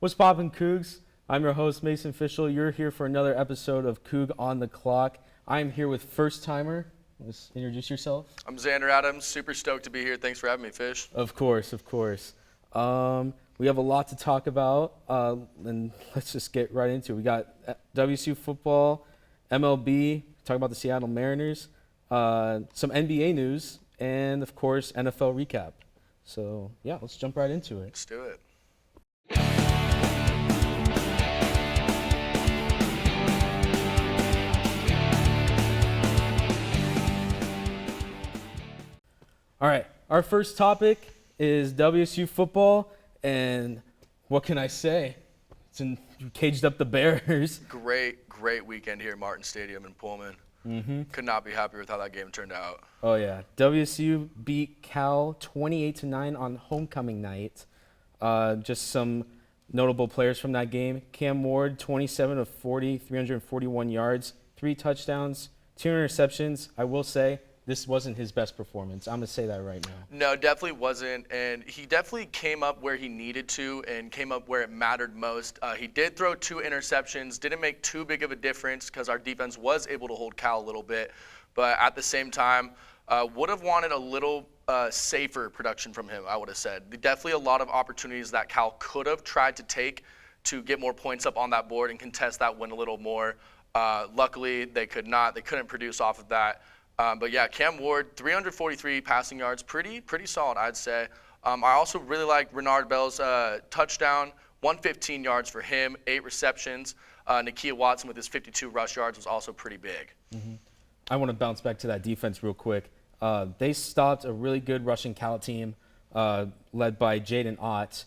What's poppin', Cougs? I'm your host, Mason Fishel. You're here for another episode of Coug on the Clock. I'm here with first-timer. Let's introduce yourself. I'm Zander Adams. Super stoked to be here. Thanks for having me, Fish. Of course. We have a lot to talk about, and let's just get right into it. We got WSU Football, MLB, talk about the Seattle Mariners, some NBA news, and, of course, NFL recap. So, yeah, let's jump right into it. Let's do it. All right, our first topic is WSU football, and what can I say? You caged up the Bears. Great weekend here at Martin Stadium in Pullman. Could not be happier with how that game turned out. Oh, yeah. WSU beat Cal 28-9 on homecoming night. Just some notable players from that game. Cam Ward, 27 of 40, 341 yards, 3 touchdowns, 2 interceptions. I will say, this wasn't his best performance. I'm going to say that right now. No, definitely wasn't. And he definitely came up where he needed to and came up where it mattered most. He did throw 2 interceptions. Didn't make too big of a difference because our defense was able to hold Cal a little bit. But at the same time, would have wanted a little safer production from him, I would have said. Definitely a lot of opportunities that Cal could have tried to take to get more points up on that board and contest that win a little more. Luckily, they could not. They couldn't produce off of that. But yeah, Cam Ward, 343 passing yards, pretty solid, I'd say. I also really like Renard Bell's touchdown, 115 yards for him, 8 receptions. Nakia Watson with his 52 rush yards was also pretty big. I want to bounce back to that defense real quick. They stopped a really good rushing Cal team led by Jaden Ott.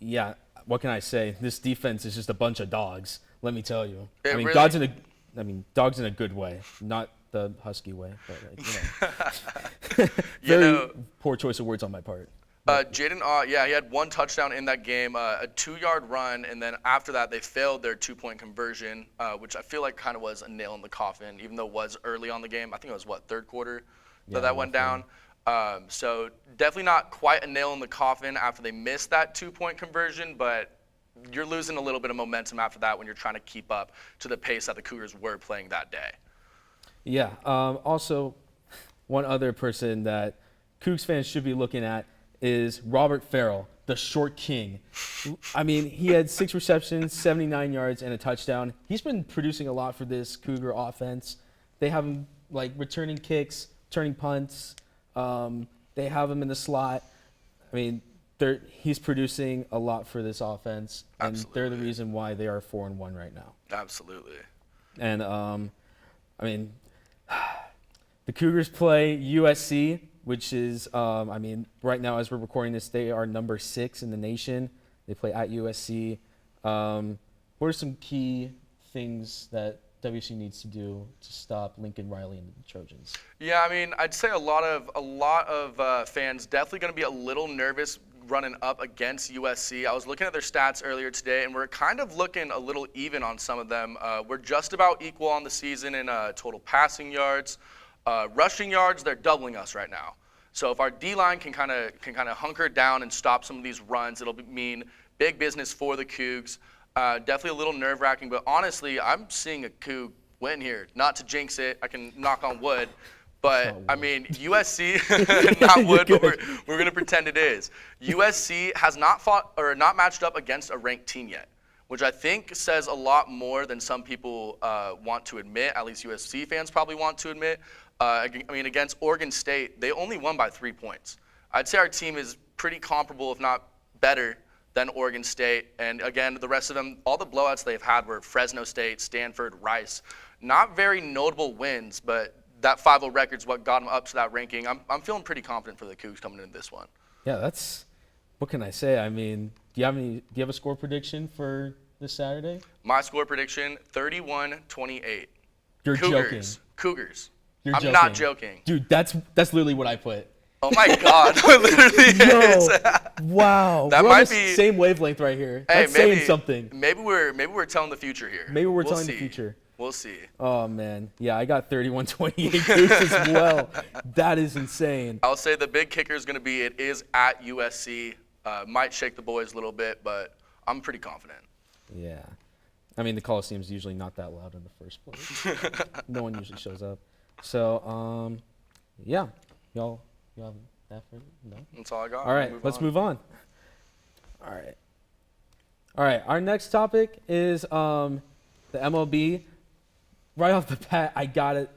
Yeah, what can I say? This defense is just a bunch of dogs, let me tell you. Dogs in a good way, not the Husky way, but very poor choice of words on my part. Jaden Ott, yeah, he had 1 touchdown in that game, a 2-yard run, and then after that they failed their 2-point conversion, which I feel like kind of was a nail in the coffin, even though it was early on the game. I think it was, third quarter that went down. So definitely not quite a nail in the coffin after they missed that 2-point conversion, but you're losing a little bit of momentum after that when you're trying to keep up to the pace that the Cougars were playing that day. Yeah. Also, one other person that Cougs fans should be looking at is Robert Farrell, the short king. I mean, he had 6 receptions, 79 yards, and a touchdown. He's been producing a lot for this Cougar offense. They have him returning kicks, turning punts. They have him in the slot. I mean, he's producing a lot for this offense, and they're the reason why they are 4-1 right now. Absolutely. And the Cougars play USC, which is, right now as we're recording this, they are number 6 in the nation. They play at USC. What are some key things that WSU needs to do to stop Lincoln Riley and the Trojans? Yeah, I mean, I'd say a lot of fans definitely going to be a little nervous running up against USC. I was looking at their stats earlier today, and we're kind of looking a little even on some of them. We're just about equal on the season in total passing yards. Rushing yards, they're doubling us right now. So if our D-line can kind of hunker down and stop some of these runs, it'll mean big business for the Cougs. Definitely a little nerve-wracking, but honestly, I'm seeing a Coug win here. Not to jinx it, I can knock on wood, but I mean, USC, not wood, but we're going to pretend it is. USC has not matched up against a ranked team yet, which I think says a lot more than some people want to admit, at least USC fans probably want to admit. Against Oregon State, they only won by 3 points. I'd say our team is pretty comparable, if not better, than Oregon State. And again, the rest of them, all the blowouts they've had were Fresno State, Stanford, Rice. Not very notable wins, but that 5-0 record's what got them up to that ranking. I'm feeling pretty confident for the Cougs coming into this one. Yeah, what can I say? I mean, do you have a score prediction for this Saturday? My score prediction, 31-28. You're joking. Cougars. You're joking. I'm not joking. Dude, that's literally what I put. Oh my God, it literally is. Wow. That we're might on the be same wavelength right here. Hey, that's saying something. Maybe we're telling the future here. Maybe we're telling the future. We'll see. Oh man, yeah, I got 31-28 Cougs as well. That is insane. I'll say the big kicker is going to be it is at USC. Might shake the boys a little bit, but I'm pretty confident. Yeah. I mean, the Coliseum's usually not that loud in the first place. No one usually shows up. So, yeah. Y'all have that for no? That's all I got. All right, let's move on. All right. Our next topic is the MLB. Right off the bat, I gotta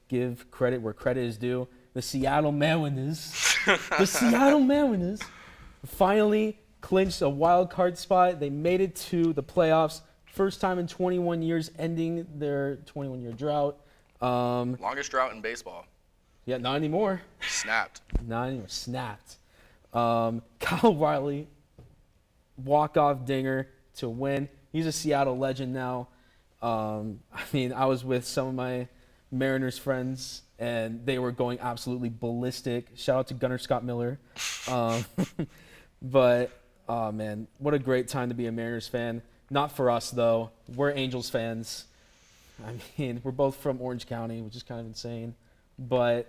give credit where credit is due. The Seattle Mariners, finally clinched a wild card spot. They made it to the playoffs. First time in 21 years, ending their 21-year drought. Longest drought in baseball. Yeah, not anymore. Snapped. Kyle Riley, walk-off dinger to win. He's a Seattle legend now. I mean, I was with some of my Mariners friends, and they were going absolutely ballistic. Shout out to Gunnar Scott Miller. But, oh, man, what a great time to be a Mariners fan. Not for us, though. We're Angels fans. I mean, we're both from Orange County, which is kind of insane. But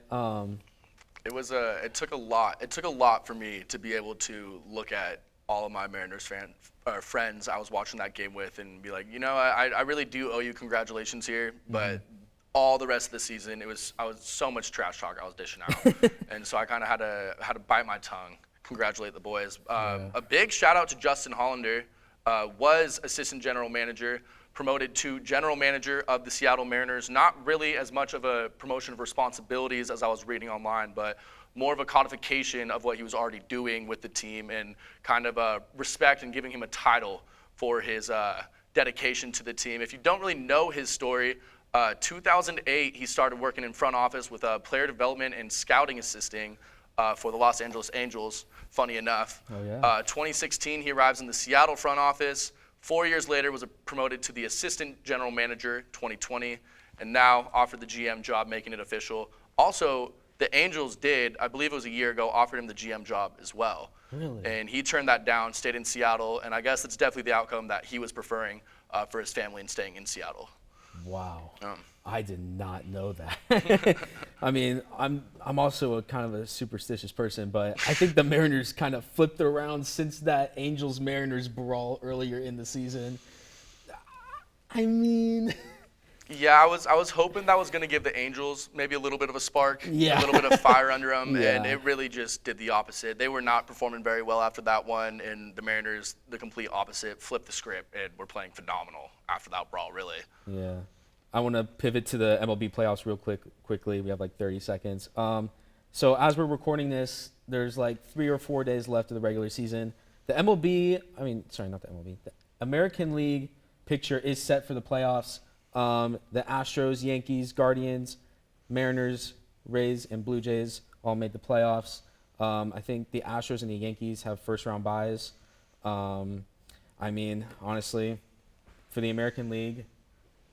it took a lot. It took a lot for me to be able to look at all of my Mariners friends I was watching that game with and be like, I really do owe you congratulations here, but all the rest of the season, I was so much trash talk I was dishing out, and so I kind of had to bite my tongue, congratulate the boys. A big shout out to Justin Hollander, was assistant general manager, promoted to general manager of the Seattle Mariners. Not really as much of a promotion of responsibilities as I was reading online, but more of a codification of what he was already doing with the team and kind of respect and giving him a title for his dedication to the team. If you don't really know his story, 2008 he started working in front office with player development and scouting assisting for the Los Angeles Angels, funny enough. 2016 he arrives in the Seattle front office. 4 years later was promoted to the assistant general manager, 2020, and now offered the GM job, making it official. Also, the Angels did, I believe it was a year ago, offered him the GM job as well. Really? And he turned that down, stayed in Seattle, and I guess it's definitely the outcome that he was preferring for his family and staying in Seattle. Wow. I did not know that. I mean, I'm also a kind of a superstitious person, but I think the Mariners kind of flipped around since that Angels-Mariners brawl earlier in the season. I mean... Yeah, I was hoping that was going to give the Angels maybe a little bit of a spark, a little bit of fire under them, and it really just did the opposite. They were not performing very well after that one, and the Mariners, the complete opposite, flipped the script and were playing phenomenal after that brawl, really. Yeah. I want to pivot to the MLB playoffs real quickly. We have like 30 seconds. So as we're recording this, there's like 3 or 4 days left of the regular season. The American League picture is set for the playoffs. The Astros, Yankees, Guardians, Mariners, Rays, and Blue Jays all made the playoffs. I think the Astros and the Yankees have first-round byes. I mean, honestly, for the American League,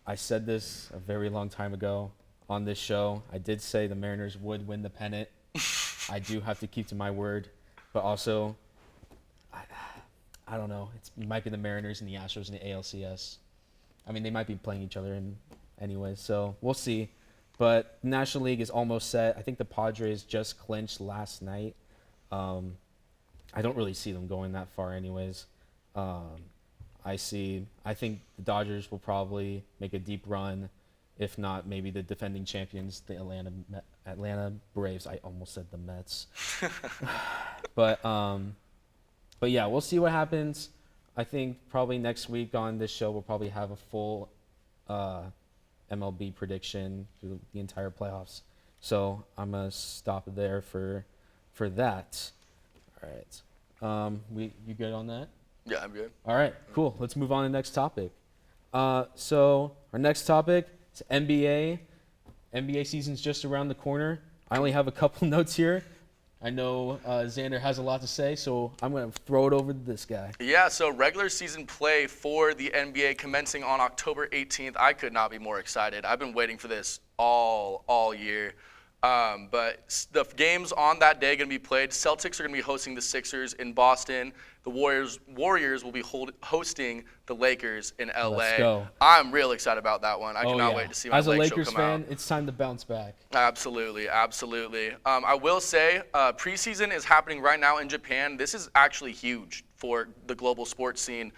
I said this a very long time ago on this show. I did say the Mariners would win the pennant. I do have to keep to my word, but also, I don't know. It might be the Mariners and the Astros in the ALCS. I mean, they might be playing each other in anyways, so we'll see. But the National League is almost set. I think the Padres just clinched last night. I don't really see them going that far anyways. I think the Dodgers will probably make a deep run. If not, maybe the defending champions, the Atlanta Braves. I almost said the Mets. But yeah, we'll see what happens. I think probably next week on this show we'll probably have a full MLB prediction through the entire playoffs. So I'm gonna stop there for that. All right. You good on that? Yeah, I'm good. All right, cool. Let's move on to the next topic. So our next topic is NBA. NBA season's just around the corner. I only have a couple notes here. I know Zander has a lot to say, so I'm going to throw it over to this guy. Yeah, so regular season play for the NBA commencing on October 18th. I could not be more excited. I've been waiting for this all year. But the games on that day are going to be played. Celtics are going to be hosting the Sixers in Boston. The Warriors will be hosting the Lakers in LA. Let's go. I'm real excited about that one. I cannot wait to see my Lakers come out. As a Lakers fan, it's time to bounce back. Absolutely. I will say preseason is happening right now in Japan. This is actually huge for the global sports scene.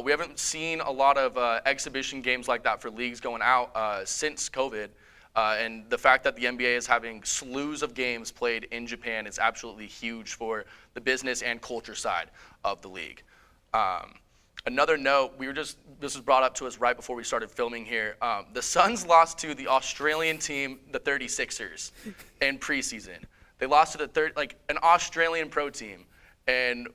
We haven't seen a lot of exhibition games like that for leagues going out since COVID. And the fact that the NBA is having slews of games played in Japan is absolutely huge for the business and culture side of the league. Another note, this was brought up to us right before we started filming here. The Suns lost to the Australian team, the 36ers, in preseason. They lost to an Australian pro team. And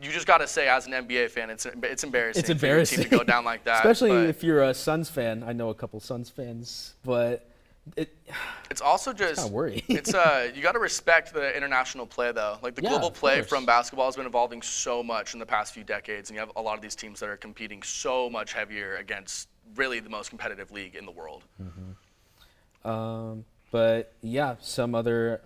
you just got to say, as an NBA fan, it's embarrassing. It's embarrassing For your team to go down like that. Especially if you're a Suns fan. I know a couple Suns fans, but it's also just kind of worrying. It's you got to respect the international play though. Like the global play from basketball has been evolving so much in the past few decades, and you have a lot of these teams that are competing so much heavier against really the most competitive league in the world. But yeah, some other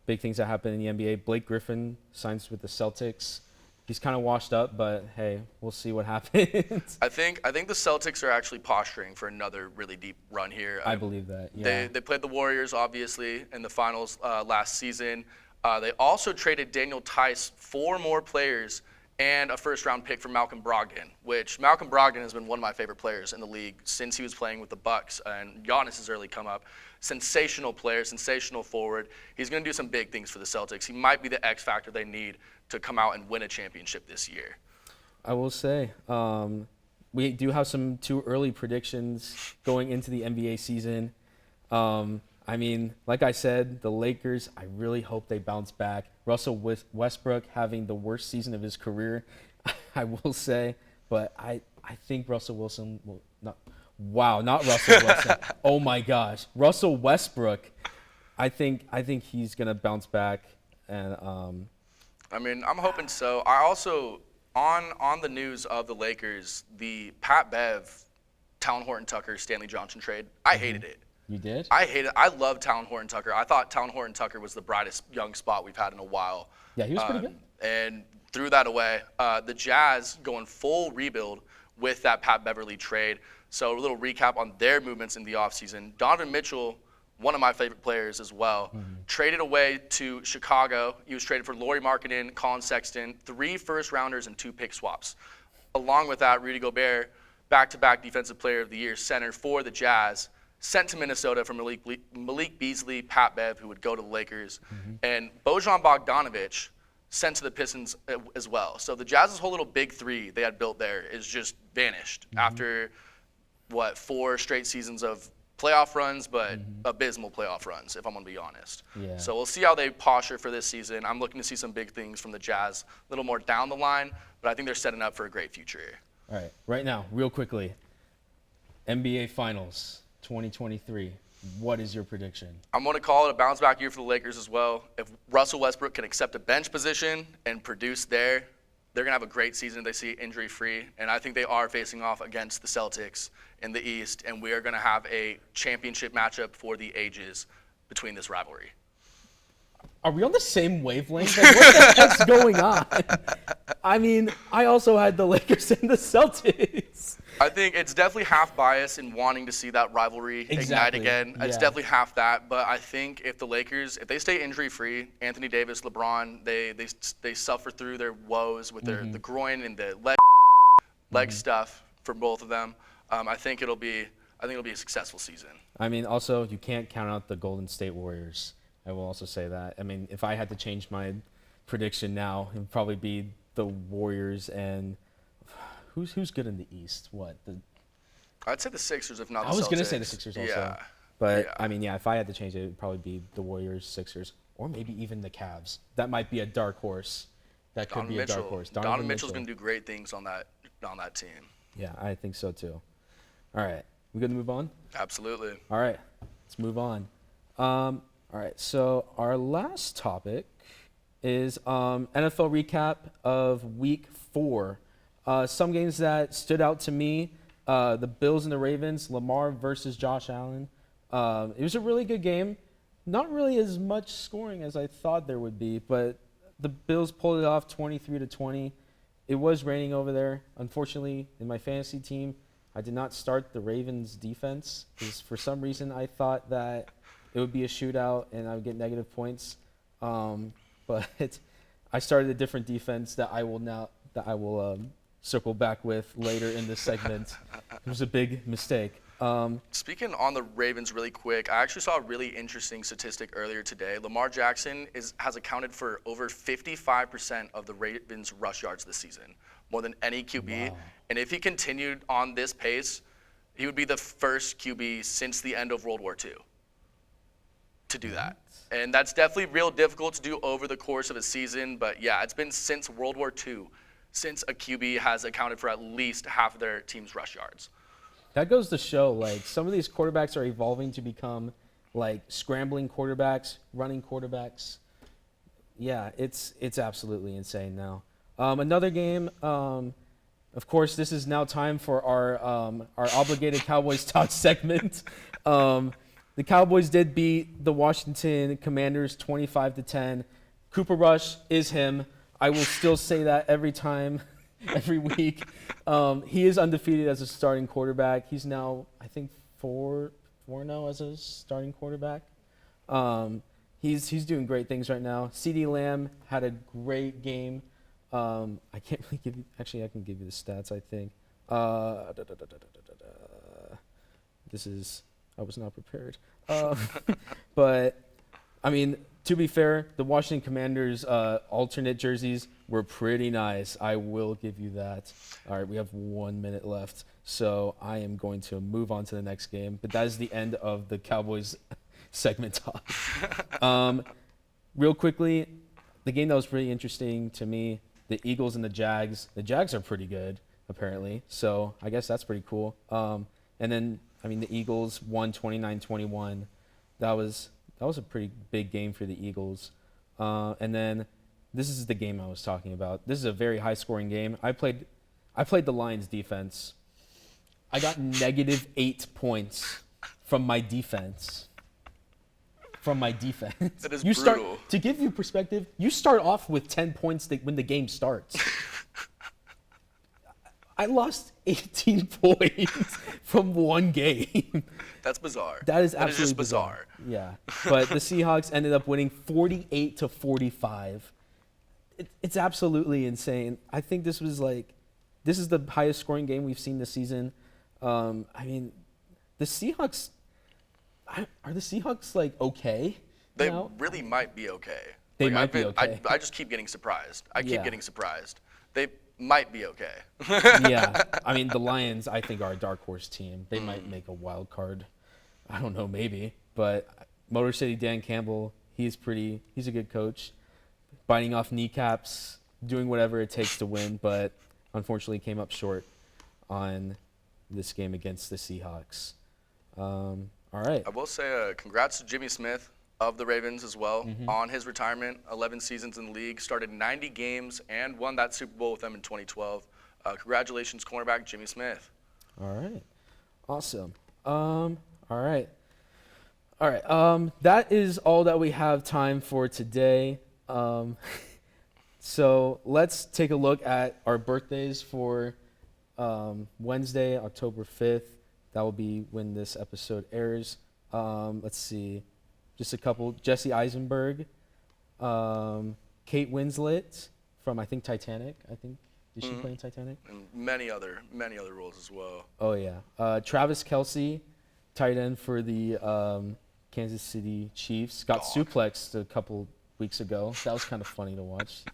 big things that happen in the NBA. Blake Griffin signs with the Celtics. He's kind of washed up, but hey, we'll see what happens. I think the Celtics are actually posturing for another really deep run here. I believe that. Yeah. They played the Warriors obviously in the finals last season. They also traded Daniel Tice 4 more players and a first-round pick for Malcolm Brogdon, which Malcolm Brogdon has been one of my favorite players in the league since he was playing with the Bucks and Giannis's early come up. Sensational player, sensational forward. He's going to do some big things for the Celtics. He might be the X factor they need to come out and win a championship this year. I will say, we do have some too early predictions going into the NBA season. I mean, like I said, the Lakers, I really hope they bounce back. Russell Westbrook having the worst season of his career, I will say. But I think Russell Wilson will not. Wow, not Russell Wilson. Oh my gosh, Russell Westbrook. I think he's gonna bounce back, and I mean, I'm hoping so. I also on the news of the Lakers, the Pat Bev, Talon Horton-Tucker, Stanley Johnson trade. I hated it. You did? I hated it. I love Talon Horton-Tucker. I thought Talon Horton-Tucker was the brightest young spot we've had in a while. Yeah, he was pretty good. And threw that away. The Jazz going full rebuild with that Pat Beverly trade. So a little recap on their movements in the offseason. Donovan Mitchell, one of my favorite players as well, traded away to Chicago. He was traded for Lauri Markkanen, Colin Sexton, 3 first-rounders and 2 pick swaps. Along with that, Rudy Gobert, back-to-back Defensive Player of the Year center for the Jazz, sent to Minnesota for Malik Beasley, Pat Bev, who would go to the Lakers, and Bojan Bogdanovic sent to the Pistons as well. So the Jazz's whole little big three they had built there is just vanished after, 4 straight seasons of playoff runs, but abysmal playoff runs, if I'm going to be honest. Yeah. So we'll see how they posture for this season. I'm looking to see some big things from the Jazz, a little more down the line, but I think they're setting up for a great future here. All right, right now, real quickly, NBA Finals 2023. What is your prediction? I'm going to call it a bounce-back year for the Lakers as well. If Russell Westbrook can accept a bench position and produce there, they're going to have a great season if they see injury-free. And I think they are facing off against the Celtics in the East, and we are going to have a championship matchup for the ages between this rivalry. Are we on the same wavelength? Like, what the heck's going on? I mean, I also had the Lakers and the Celtics. I think it's definitely half bias in wanting to see that rivalry ignite again. It's definitely half that. But I think if the Lakers, if they stay injury-free, Anthony Davis, LeBron, they suffer through their woes with their the groin and the leg stuff for both of them. I think it'll be a successful season. I mean, also, you can't count out the Golden State Warriors. I will also say that. I mean, if I had to change my prediction now, it would probably be the Warriors and who's good in the East? I'd say the Sixers, if not the Celtics. I was going to say the Sixers also. Yeah. But, I mean, if I had to change it, it would probably be the Warriors, Sixers, or maybe even the Cavs. That might be a dark horse. That could be a dark horse. Donovan Mitchell's going to do great things on that team. Yeah, I think so too. All right. We good to move on? Absolutely. All right. Let's move on. All right. So our last topic is NFL recap of Week 4. Some games that stood out to me, the Bills and the Ravens, Lamar versus Josh Allen. It was a really good game. Not really as much scoring as I thought there would be, but the Bills pulled it off 23-20. It was raining over there. Unfortunately, in my fantasy team, I did not start the Ravens defense because for some reason I thought that it would be a shootout and I would get negative points. But I started a different defense that I will circle back with later in this segment. It was a big mistake. Speaking on the Ravens really quick, I actually saw a really interesting statistic earlier today. Lamar Jackson has accounted for over 55% of the Ravens' rush yards this season, more than any QB. Wow. And if he continued on this pace, he would be the first QB since the end of World War II to do that. And that's definitely real difficult to do over the course of a season. But yeah, it's been since World War II since a QB has accounted for at least half of their team's rush yards. That goes to show, like, some of these quarterbacks are evolving to become, like, scrambling quarterbacks, running quarterbacks. Yeah, it's absolutely insane now. Another game, of course, this is now time for our obligated Cowboys Touch segment. The Cowboys did beat the Washington Commanders 25-10. Cooper Rush is him. I will still say that every time. Every week. He is undefeated as a starting quarterback. He's now, I think, 4-0 as a starting quarterback. He's doing great things right now. CeeDee Lamb had a great game. I can't really give you, actually, I can give you the stats, I think. I was not prepared. But, I mean, to be fair, the Washington Commanders alternate jerseys were pretty nice. I will give you that. All right, we have 1 minute left, so I am going to move on to the next game. But that is the end of the Cowboys segment talk. Real quickly, the game that was pretty interesting to me, the Eagles and the Jags. The Jags are pretty good, apparently, so I guess that's pretty cool. And then, I mean, the Eagles won 29-21. That was a pretty big game for the Eagles. And then this is the game I was talking about. This is a very high-scoring game. I played the Lions defense. I got -8 points from my defense. That is brutal. To give you perspective, you start off with 10 points when the game starts. I lost 18 points from one game. That's bizarre. That is absolutely just bizarre. Yeah, but the Seahawks ended up winning 48-45. It's absolutely insane. I think this is the highest scoring game we've seen this season. I mean, the Seahawks, are the Seahawks like okay? They really might be okay. They might be okay. I just keep getting surprised. I keep Yeah. getting surprised. They might be okay. Yeah, I mean, the Lions, I think, are a dark horse team. They might make a wild card. I don't know, maybe. But Motor City Dan Campbell, he's a good coach. Biting off kneecaps, doing whatever it takes to win, but unfortunately came up short on this game against the Seahawks. All right. I will say congrats to Jimmy Smith of the Ravens as well on his retirement. 11 seasons in the league, started 90 games, and won that Super Bowl with them in 2012. Congratulations, cornerback Jimmy Smith. All right. Awesome. All right. That is all that we have time for today. So let's take a look at our birthdays for Wednesday, October 5th. That will be when this episode airs. Let's see. Just a couple. Jesse Eisenberg, Kate Winslet from, I think, Titanic. Did she play in Titanic? And many other roles as well. Oh, yeah. Travis Kelce, tight end for the Kansas City Chiefs. Got suplexed a couple weeks ago. That was kind of funny to watch.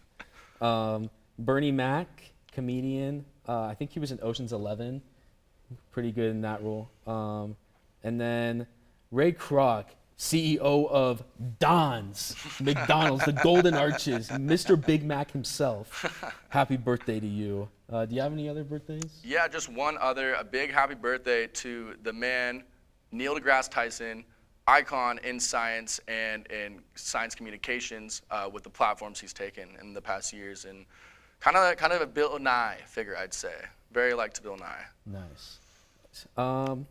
Bernie Mac, comedian. I think he was in Ocean's 11. Pretty good in that role. And then Ray Kroc, CEO of Don's, McDonald's, the Golden Arches, Mr. Big Mac himself. Happy birthday to you. Do you have any other birthdays? Yeah, just one other. A big happy birthday to the man, Neil deGrasse Tyson, icon in science and in science communications with the platforms he's taken in the past years, and kind of a Bill Nye figure, I'd say. Very like to Bill Nye. Nice. All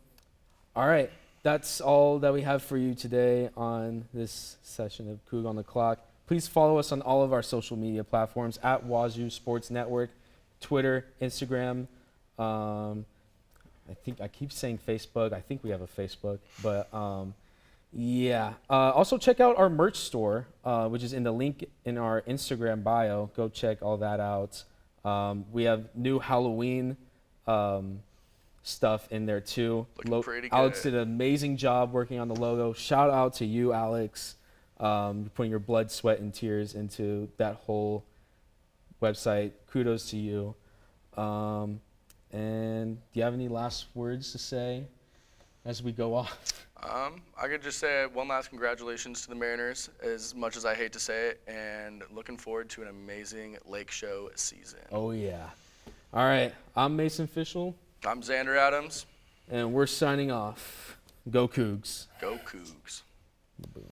right. That's all that we have for you today on this session of Coug on the Clock. Please follow us on all of our social media platforms at Wazzu Sports Network, Twitter, Instagram. I think I keep saying Facebook. I think we have a Facebook, but Yeah. Also, check out our merch store, which is in the link in our Instagram bio. Go check all that out. We have new Halloween stuff in there too. Looking pretty good. Alex did an amazing job working on the logo. Shout out to you, Alex, putting your blood, sweat, and tears into that whole website. Kudos to you. And do you have any last words to say as we go off? I could just say one last congratulations to the Mariners, as much as I hate to say it, and looking forward to an amazing Lake Show season. Oh, yeah. All right. I'm Mason Fishel. I'm Zander Adams. And we're signing off. Go Cougs. Go Cougs. Boom.